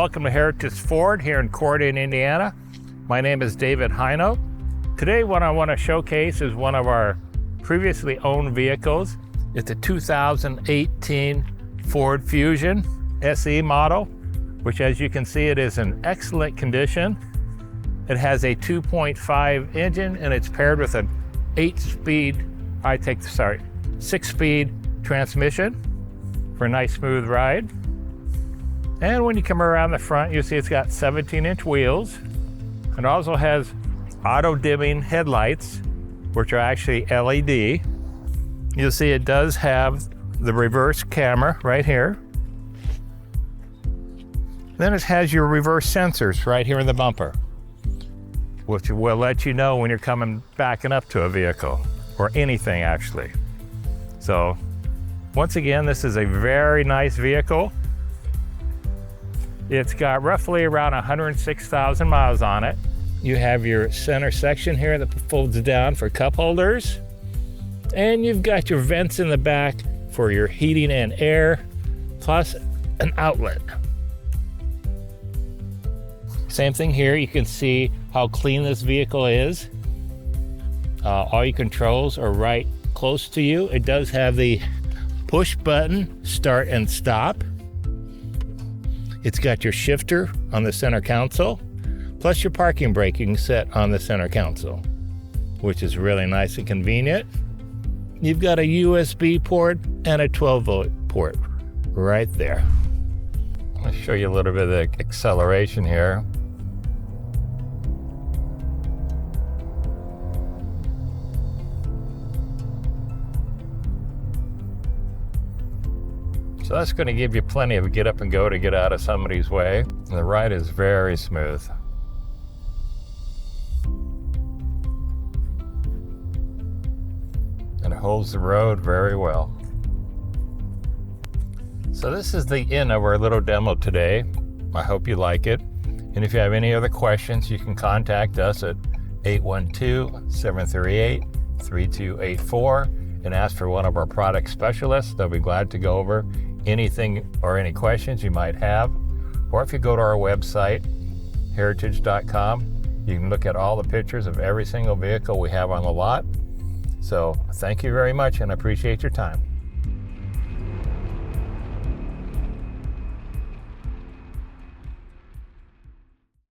welcome to Heritage Ford here in Corydon, Indiana. My name is David Hinote. Today what I want to showcase is one of our previously owned vehicles. It's a 2018 Ford Fusion SE model, which as you can see it is in excellent condition. It has a 2.5 engine and it's paired with an 6-speed transmission for a nice smooth ride. And when you come around the front, you'll see it's got 17-inch wheels. It also has auto-dimming headlights, which are actually LED. You'll see it does have the reverse camera right here. Then it has your reverse sensors right here in the bumper, which will let you know when you're backing up to a vehicle, or anything actually. So, once again, this is a very nice vehicle. It's got roughly around 106,000 miles on it. You have your center section here that folds down for cup holders. And you've got your vents in the back for your heating and air, plus an outlet. Same thing here, you can see how clean this vehicle is. All your controls are right close to you. It does have the push button, start and stop. It's got your shifter on the center console, plus your parking brake you can set on the center console, which is really nice and convenient. You've got a USB port and a 12-volt port right there. I'll show you a little bit of the acceleration here. So that's going to give you plenty of get up and go to get out of somebody's way. And the ride is very smooth. And it holds the road very well. So this is the end of our little demo today. I hope you like it. And if you have any other questions, you can contact us at 812-738-3284 and ask for one of our product specialists. They'll be glad to go over anything or any questions you might have. Or if you go to our website, heritage.com, you can look at all the pictures of every single vehicle we have on the lot. So thank you very much and I appreciate your time.